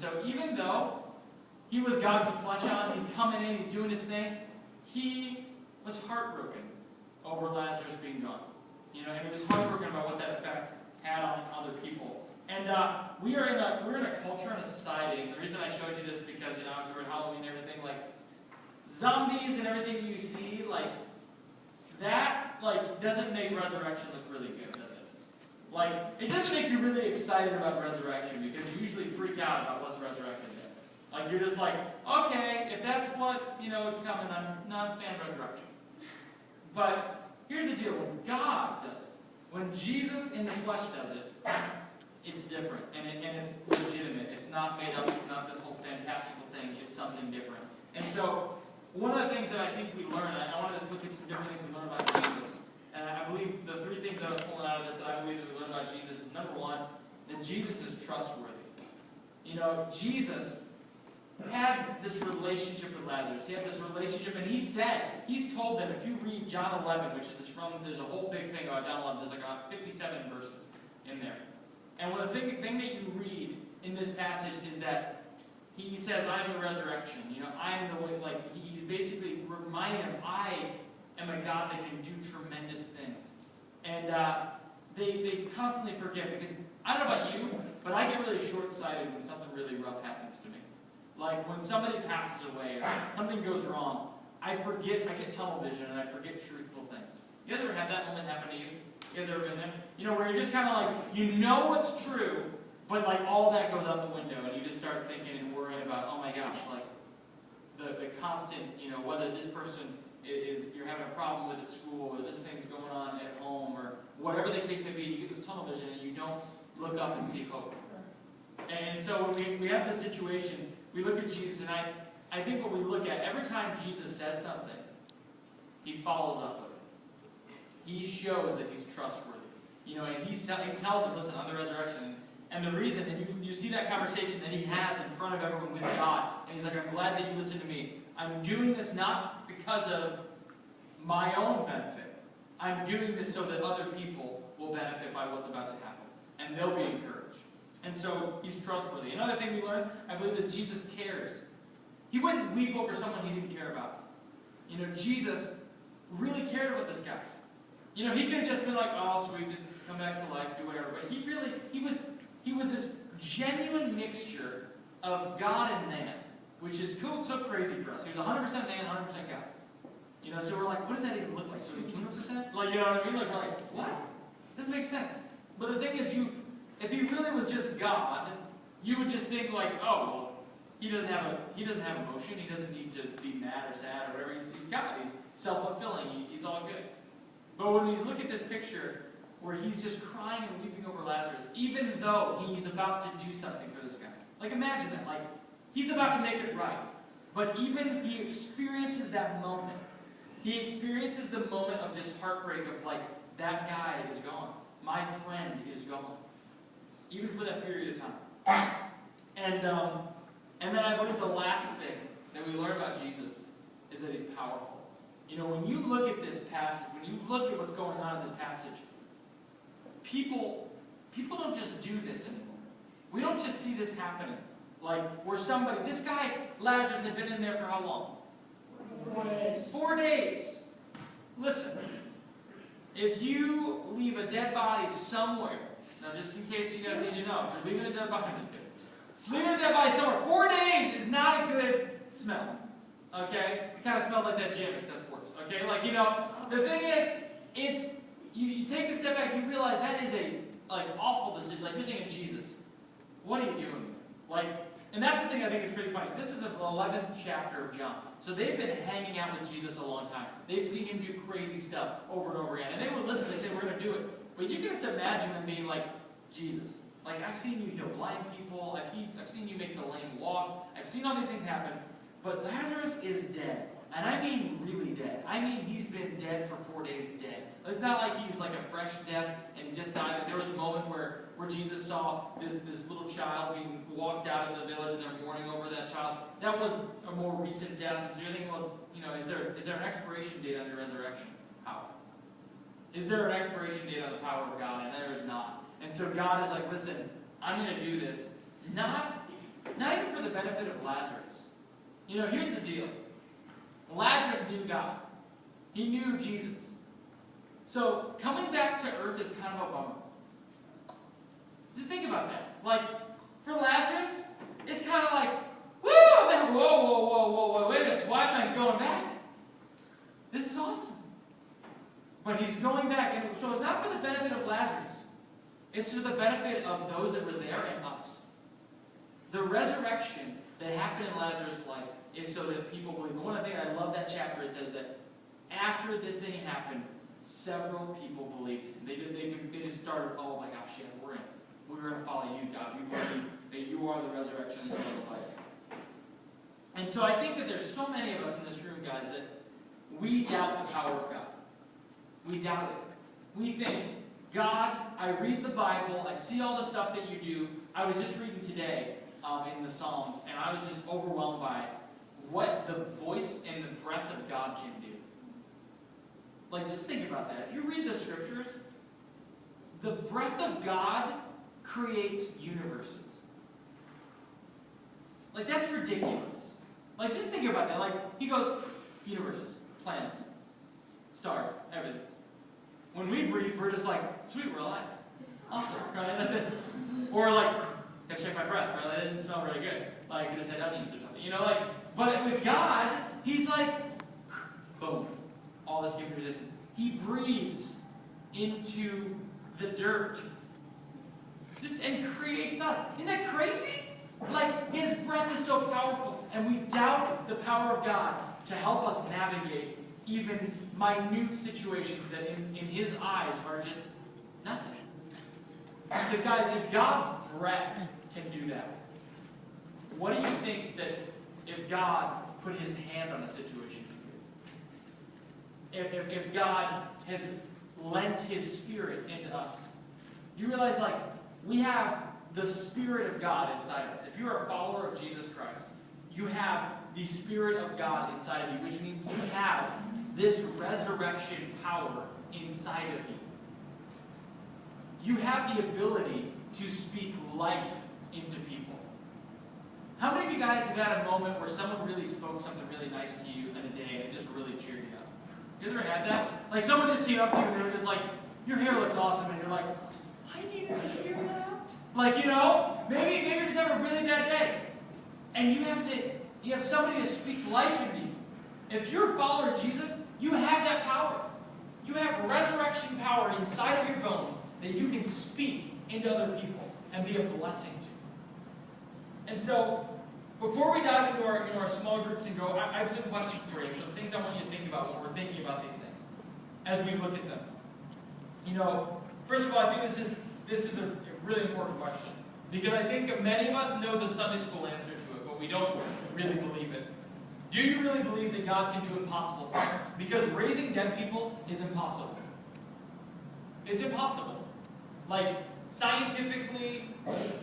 so even though he was God with flesh on, he's coming in, he's doing his thing, he was heartbroken over Lazarus being gone. And he was heartbroken about what that effect had on other people. And we're in a culture and a society, and the reason I showed you this because, as we're at Halloween and everything, like, zombies and everything you see, like, that, like, doesn't make resurrection look really good, does it? Like, it doesn't make you really excited about resurrection, because you usually freak out about what's resurrected then. Like, you're just like, okay, if that's what, is coming, I'm not a fan of resurrection. But here's the deal, when God does it, when Jesus in the flesh does it, it's different, and it's legitimate. It's not made up, it's not this whole fantastical thing, it's something different. And so, one of the things that I think we learn, and I wanted to look at some different things we learn about Jesus, and I believe the three things that I was pulling out of this that I believe that we learn about Jesus is, number one, that Jesus is trustworthy. Jesus had this relationship with Lazarus. He had this relationship, and he's told them, if you read John 11, which is there's a whole big thing about John 11, there's like about 57 verses in there. And one of the thing that you read in this passage is that he says, I am the resurrection. I am the way, like, he's basically reminding them, I am a God that can do tremendous things. And they constantly forget, because I don't know about you, but I get really short-sighted when something really rough happens to me. Like when somebody passes away or something goes wrong, I get tunnel vision and I forget truthful things. You guys ever had that moment happen to you? You guys ever been there? Where you're just kind of like, you know what's true, but like all that goes out the window and you just start thinking and worrying about, oh my gosh, like the constant, whether this person you're having a problem with at school or this thing's going on at home or whatever the case may be, you get this tunnel vision and you don't look up and see hope. And so when we have this situation, we look at Jesus, and I think what we look at, every time Jesus says something, he follows up with it. He shows that he's trustworthy. And he tells them, listen, I'm the resurrection. And the reason, and you see that conversation that he has in front of everyone with God, and he's like, I'm glad that you listened to me. I'm doing this not because of my own benefit. I'm doing this so that other people will benefit by what's about to happen. And they'll be encouraged. And so he's trustworthy. Another thing we learn, I believe, is Jesus cares. He wouldn't weep over someone he didn't care about. Jesus really cared about this guy. He could have just been like, oh, sweet, just come back to life, do whatever. But he was this genuine mixture of God and man, which is cool, so crazy for us. He was 100% man, 100% God. So we're like, what does that even look like? So he's 200%? Like, you know what I mean? Like, we're like, what? Doesn't make sense. But the thing is, if he really was just God, you would just think like, oh, well, he doesn't have emotion. He doesn't need to be mad or sad or whatever. He's God. He's self-fulfilling. He's all good. But when we look at this picture where he's just crying and weeping over Lazarus, even though he's about to do something for this guy, like imagine that, like he's about to make it right, but even he experiences that moment. He experiences the moment of just heartbreak of like, that guy is gone. My friend is gone. Even for that period of time. And then I believe the last thing that we learn about Jesus is that he's powerful. When you look at this passage, when you look at what's going on in this passage, people don't just do this anymore. We don't just see this happening. Like, where this guy, Lazarus, had been in there for how long? 4 days. 4 days. Listen, if you leave a dead body somewhere, now just in case you guys need to know, if you're leaving a dead body, leaving a dead body somewhere, 4 days is not a good smell. Okay? It kind of smelled like that gym, except worse. Okay? Like, the thing is, you take a step back, you realize that is a, awful decision. Like, you're thinking, Jesus, what are you doing? And that's the thing I think is pretty funny. This is the 11th chapter of John. So they've been hanging out with Jesus a long time. They've seen him do crazy stuff over and over again. And they would listen, they say, we're going to do it. But you can just imagine them being like, Jesus, I've seen you heal blind people. I've seen you make the lame walk. I've seen all these things happen. But Lazarus is dead. And I mean really dead. I mean he's been dead for 4 days dead. It's not like he's like a fresh death and he just died. There was a moment where Jesus saw this little child being walked out of the village and they're mourning over that child. That was a more recent death. So you're thinking, well, is there an expiration date on the resurrection power? Is there an expiration date on the power of God? And there is not. And so God is like, listen, I'm going to do this. Not not even for the benefit of Lazarus. You know, here's the deal. Lazarus knew God. He knew Jesus. So coming back to earth is kind of a bummer. So think about that. Like, for Lazarus, it's kind of like, woo, man, whoa, wait a minute, why am I going back? This is awesome. But he's going back, and so it's not for the benefit of Lazarus. It's for the benefit of those that were there and us. The resurrection that happened in Lazarus' life is so that people believe. And one of the things I love that chapter, it says that after this thing happened, several people believed it. They just started, oh my gosh, yeah, we're in. We're going to follow you, God. We believe that you are the resurrection and you are the life. And so I think that there's so many of us in this room, guys, that we doubt the power of God. We doubt it. We think, God, I read the Bible, I see all the stuff that you do. I was just reading today in the Psalms, and I was just overwhelmed by what the voice and the breath of God can do. Like, just think about that. If you read the scriptures, the breath of God creates universes. Like, that's ridiculous. Like, just think about that. Like, he goes, universes, planets, stars, everything. When we breathe, we're just like, sweet, we're alive. Awesome, right? Or like, gotta check my breath, right? That didn't smell very good. Like, I just had onions or something. You know, like, but with God, he's like, boom, all this given resistance. He breathes into the dirt. Just and creates us. Isn't that crazy? Like, his breath is so powerful, and we doubt the power of God to help us navigate even minute situations that in his eyes are just nothing. Because guys, if God's breath can do that, what do you think that if God put his hand on a situation can do? If God has lent his spirit into us, you realize, like, we have the Spirit of God inside us. If you're a follower of Jesus Christ, you have the Spirit of God inside of you, which means you have this resurrection power inside of you. You have the ability to speak life into people. How many of you guys have had a moment where someone really spoke something really nice to you in a day and it just really cheered you up? You guys ever had that? Like, someone just came up to you and they were just like, your hair looks awesome, and you're like, I needed to hear that. Like, you know, maybe you just have a really bad day, and you have somebody to speak life into you. If you're a follower of Jesus, you have that power. You have resurrection power inside of your bones that you can speak into other people and be a blessing to. And so, before we dive into our small groups and go, I have some questions for you, some things I want you to think about when we're thinking about these things, as we look at them. You know, first of all, I think this is a really important question, because I think that many of us know the Sunday school answer to it, but we don't really believe it. Do you really believe that God can do impossible things? Because raising dead people is impossible. It's impossible. Like, scientifically,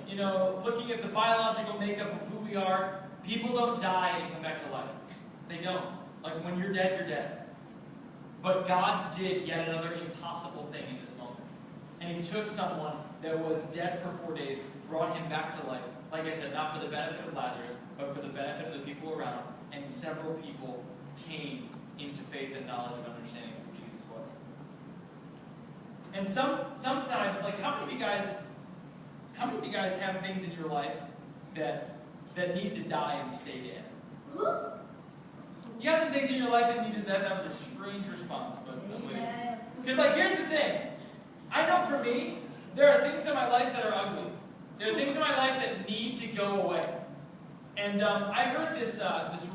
you know, looking at the biological makeup of who we are, people don't die and come back to life. They don't. Like, when you're dead, you're dead. But God did yet another impossible thing in this moment. And he took someone that was dead for 4 days, brought him back to life. Like I said, not for the benefit of Lazarus, but for the benefit of the people around him. And several people came into faith and knowledge and understanding of who Jesus was. And sometimes, like, how many of you guys have things in your life that need to die and stay dead? You got some things in your life that need to die. That was a strange response, but I'm with you. Because, like, here's the thing. I know for me, there are things in my life that are ugly. There are things in my life that need to go away. And I heard this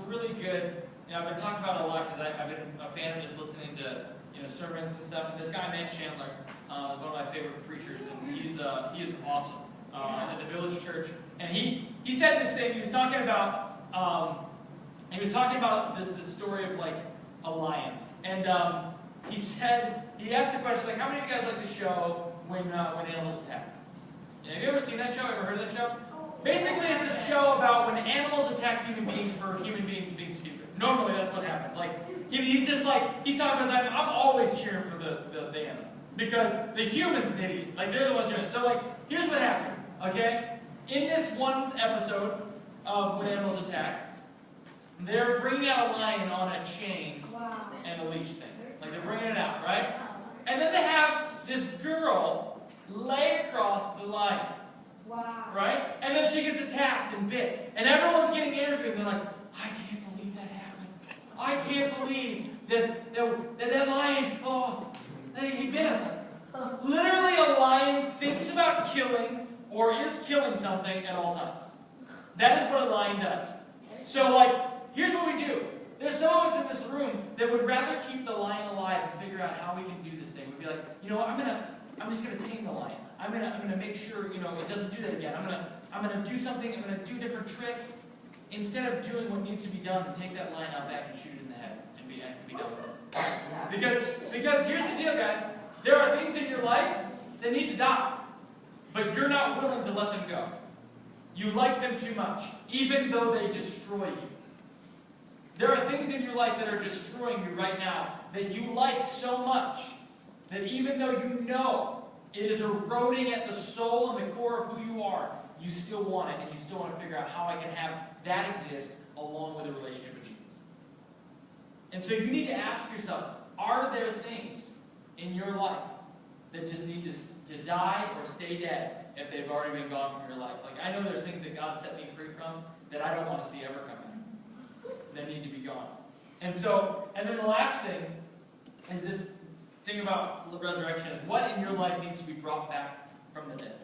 really good, you know, I've been talking about it a lot because I've been a fan of just listening to, you know, sermons and stuff. And this guy, Matt Chandler, is one of my favorite preachers, and he is awesome at the Village Church. And he said this thing. He was talking about this story of, like, a lion. And he asked the question, like, how many of you guys like the show when animals attack? Have you ever seen that show? Ever heard of that show? Basically, it's a show about when animals attack human beings for human beings being stupid. Normally, that's what happens. Like, he's just like, he's talking about, I'm always cheering for the animal. Because the human's an idiot. Like, they're the ones doing it. So, like, here's what happened, okay? In this one episode, of when animals attack. They're bringing out a lion on a chain Wow. and a leash thing. Like they're bringing it out, right? And then they have this girl lay across the lion, Wow. right? And then she gets attacked and bit. And everyone's getting interviewed. And they're like, I can't believe that happened. I can't believe that lion, that he bit us. Literally, a lion thinks about killing or is killing something at all times. That is what a lion does. So, here's what we do. There's some of us in this room that would rather keep the lion alive and figure out how we can do this thing. We'd be like, you know what, I'm just gonna tame the lion. I'm gonna make sure, it doesn't do that again. I'm gonna do something, I'm gonna do a different trick. Instead of doing what needs to be done and take that lion out back and shoot it in the head and be done with it. Because here's the deal, guys. There are things in your life that need to die. But you're not willing to let them go. You like them too much, even though they destroy you. There are things in your life that are destroying you right now that you like so much that even though you know it is eroding at the soul and the core of who you are, you still want it, and you still want to figure out how I can have that exist along with a relationship with Jesus. And so you need to ask yourself, are there things in your life that just need to die or stay dead if they've already been gone from your life? Like, I know there's things that God set me free from that I don't want to see ever come back, that need to be gone. And then the last thing is this thing about resurrection. What in your life needs to be brought back from the dead?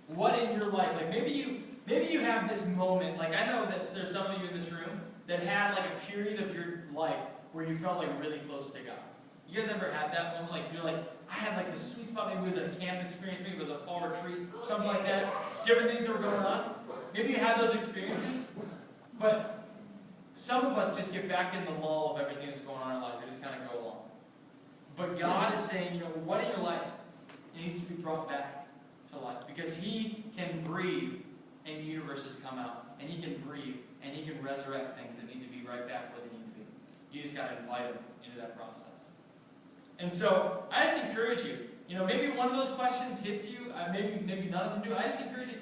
What in your life? Like, maybe you have this moment, like I know that there's some of you in this room that had like a period of your life where you felt like really close to God. You guys ever had that moment? Like, you're like, I had like this sweet spot. Maybe it was a camp experience. Maybe it was a fall retreat. Something like that. Different things that were going on. Maybe you had those experiences. But some of us just get back in the lull of everything that's going on in our life. We just kind of go along. But God is saying, what in your life needs to be brought back to life? Because He can breathe and universes come out. And He can breathe and He can resurrect things that need to be right back where they need to be. You just got to invite Him into that process. And so, I just encourage you, maybe one of those questions hits you, maybe none of them do. I just encourage you,